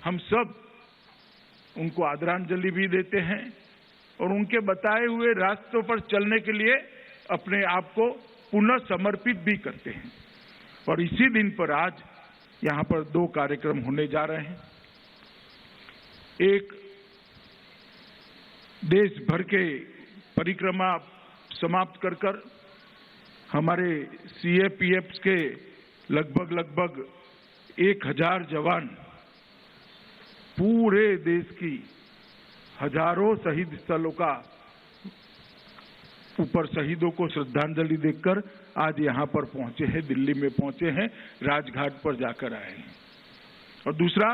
हम सब उनको आदरांजलि भी देते हैं और उनके बताए हुए रास्तों पर चलने के लिए अपने आप को पुनः समर्पित भी करते हैं। और इसी दिन पर आज यहाँ पर 2 कार्यक्रम होने जा रहे हैं। एक देश भर के परिक्रमा समाप्त कर हमारे सीएपीएफ के लगभग 1000 जवान पूरे देश की हजारों शहीद स्थलों का ऊपर शहीदों को श्रद्धांजलि देकर आज यहाँ पर पहुंचे हैं, दिल्ली में पहुंचे हैं, राजघाट पर जाकर आए हैं। और दूसरा,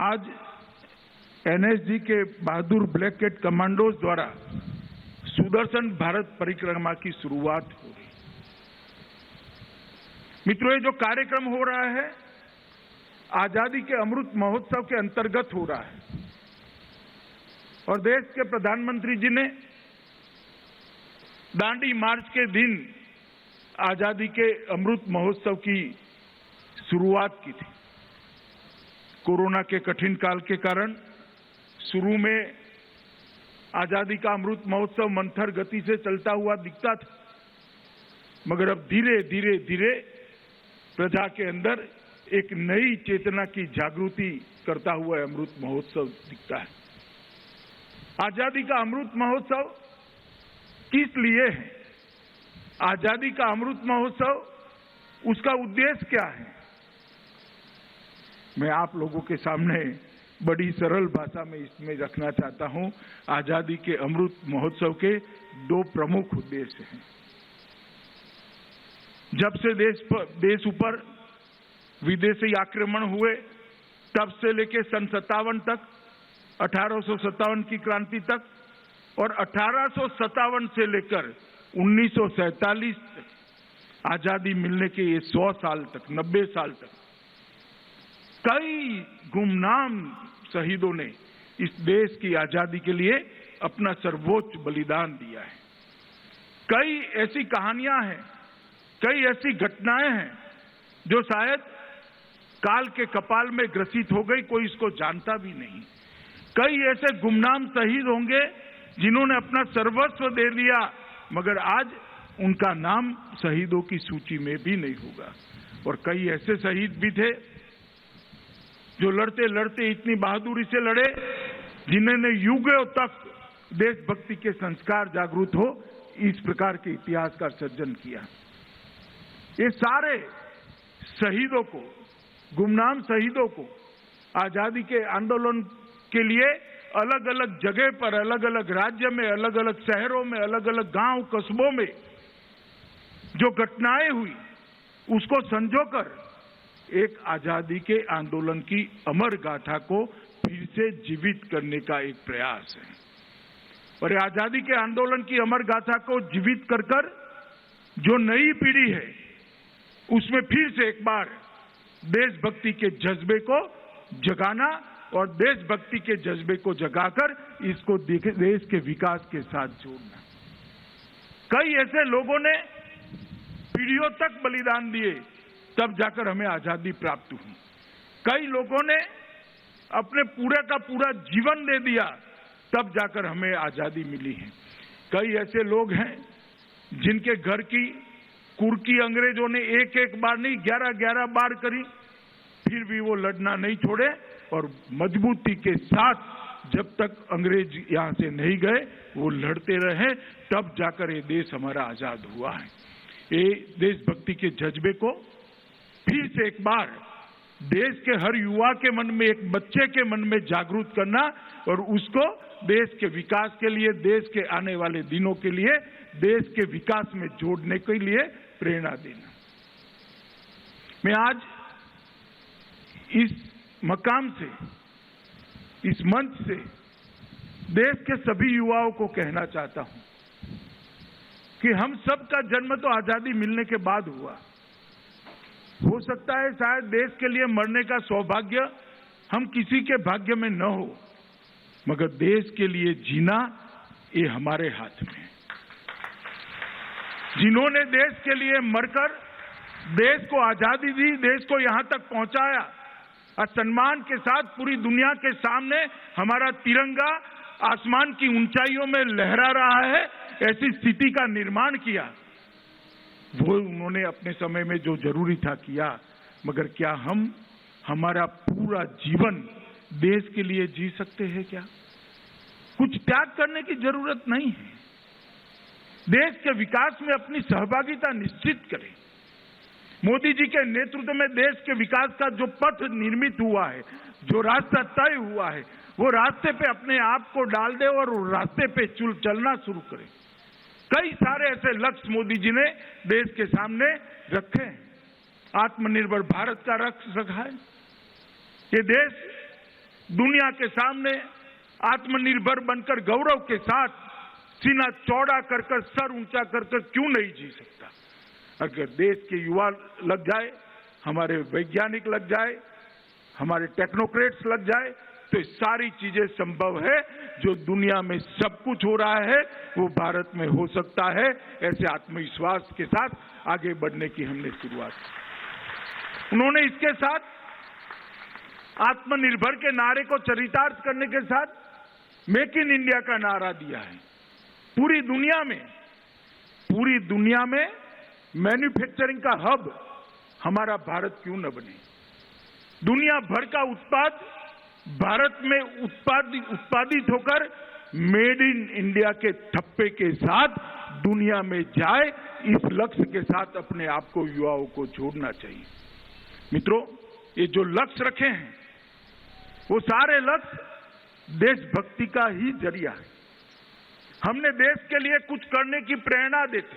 आज एनएसजी के बहादुर ब्लैक कैट कमांडोज द्वारा सुदर्शन भारत परिक्रमा की शुरुआत हो रही। मित्रों, ये जो कार्यक्रम हो रहा है आजादी के अमृत महोत्सव के अंतर्गत हो रहा है और देश के प्रधानमंत्री जी ने दांडी मार्च के दिन आजादी के अमृत महोत्सव की शुरुआत की थी। कोरोना के कठिन काल के कारण शुरू में आजादी का अमृत महोत्सव मंथर गति से चलता हुआ दिखता था, मगर अब धीरे धीरे प्रजा के अंदर एक नई चेतना की जागृति करता हुआ अमृत महोत्सव दिखता है। आजादी का अमृत महोत्सव किस लिए है? आजादी का अमृत महोत्सव, उसका उद्देश्य क्या है? मैं आप लोगों के सामने बड़ी सरल भाषा में इसमें रखना चाहता हूं। आजादी के अमृत महोत्सव के 2 प्रमुख उद्देश्य हैं। जब से देश ऊपर विदेशी आक्रमण हुए तब से लेकर सन 57 तक, 1857 की क्रांति तक और 1857 से लेकर 1947 तक आजादी मिलने के ये 100 साल तक, 90 साल तक कई गुमनाम शहीदों ने इस देश की आजादी के लिए अपना सर्वोच्च बलिदान दिया है। कई ऐसी कहानियां हैं, कई ऐसी घटनाएं हैं जो शायद काल के कपाल में ग्रसित हो गई, कोई इसको जानता भी नहीं। कई ऐसे गुमनाम शहीद होंगे जिन्होंने अपना सर्वस्व दे दिया, मगर आज उनका नाम शहीदों की सूची में भी नहीं होगा। और कई ऐसे शहीद भी थे जो लड़ते लड़ते इतनी बहादुरी से लड़े जिन्होंने युगों तक देशभक्ति के संस्कार जागृत हो इस प्रकार के इतिहास का सर्जन किया। ये सारे शहीदों को, गुमनाम शहीदों को आजादी के आंदोलन के लिए अलग अलग जगह पर, अलग अलग राज्य में, अलग अलग शहरों में, अलग अलग गांव कस्बों में जो घटनाएं हुई उसको संजोकर एक आजादी के आंदोलन की अमर गाथा को फिर से जीवित करने का एक प्रयास है। और आजादी के आंदोलन की अमर गाथा को जीवित कर जो नई पीढ़ी है उसमें फिर से एक बार देशभक्ति के जज्बे को जगाना और देशभक्ति के जज्बे को जगाकर इसको देश के विकास के साथ जोड़ना। कई ऐसे लोगों ने पीढ़ियों तक बलिदान दिए तब जाकर हमें आजादी प्राप्त हुई। कई लोगों ने अपने पूरे का पूरा जीवन दे दिया तब जाकर हमें आजादी मिली है। कई ऐसे लोग हैं जिनके घर की कुर्की अंग्रेजों ने एक एक बार नहीं 11-11 बार करी, फिर भी वो लड़ना नहीं छोड़े और मजबूती के साथ जब तक अंग्रेज यहां से नहीं गए वो लड़ते रहे, तब जाकर ये देश हमारा आजाद हुआ है। ये देशभक्ति के जज्बे को फिर से एक बार देश के हर युवा के मन में, एक बच्चे के मन में जागरूक करना और उसको देश के विकास के लिए, देश के आने वाले दिनों के लिए, देश के विकास में जोड़ने के लिए प्रेरणा देना। मैं आज इस मकाम से, इस मंच से देश के सभी युवाओं को कहना चाहता हूं कि हम सब का जन्म तो आजादी मिलने के बाद हुआ। हो सकता है शायद देश के लिए मरने का सौभाग्य हम किसी के भाग्य में न हो, मगर देश के लिए जीना ये हमारे हाथ में है। जिन्होंने देश के लिए मरकर देश को आजादी दी, देश को यहां तक पहुंचाया, और सम्मान के साथ पूरी दुनिया के सामने हमारा तिरंगा आसमान की ऊंचाइयों में लहरा रहा है, ऐसी स्थिति का निर्माण किया। वो उन्होंने अपने समय में जो जरूरी था किया, मगर क्या हम हमारा पूरा जीवन देश के लिए जी सकते हैं? क्या कुछ त्याग करने की जरूरत नहीं है? देश के विकास में अपनी सहभागिता निश्चित करें। मोदी जी के नेतृत्व में देश के विकास का जो पथ निर्मित हुआ है, जो रास्ता तय हुआ है, वो रास्ते पे अपने आप को डाल दे और उस रास्ते पे चलना शुरू करें। कई सारे ऐसे लक्ष्य मोदी जी ने देश के सामने रखे हैं। आत्मनिर्भर भारत का लक्ष्य रखा है। ये देश दुनिया के सामने आत्मनिर्भर बनकर गौरव के साथ सीना चौड़ा कर सर ऊंचा कर क्यों नहीं जी सकता? अगर देश के युवा लग जाए, हमारे वैज्ञानिक लग जाए, हमारे टेक्नोक्रेट्स लग जाए, तो सारी चीजें संभव है। जो दुनिया में सब कुछ हो रहा है वो भारत में हो सकता है। ऐसे आत्मविश्वास के साथ आगे बढ़ने की हमने शुरुआत की। उन्होंने इसके साथ आत्मनिर्भर के नारे को चरितार्थ करने के साथ मेक इन इंडिया का नारा दिया है। पूरी दुनिया में मैन्युफैक्चरिंग का हब हमारा भारत क्यों न बने? दुनिया भर का उत्पाद भारत में उत्पादित होकर मेड इन इंडिया के ठप्पे के साथ दुनिया में जाए, इस लक्ष्य के साथ अपने आप को, युवाओं को जोड़ना चाहिए। मित्रों, ये जो लक्ष्य रखे हैं वो सारे लक्ष्य देशभक्ति का ही जरिया है। हमने देश के लिए कुछ करने की प्रेरणा देते,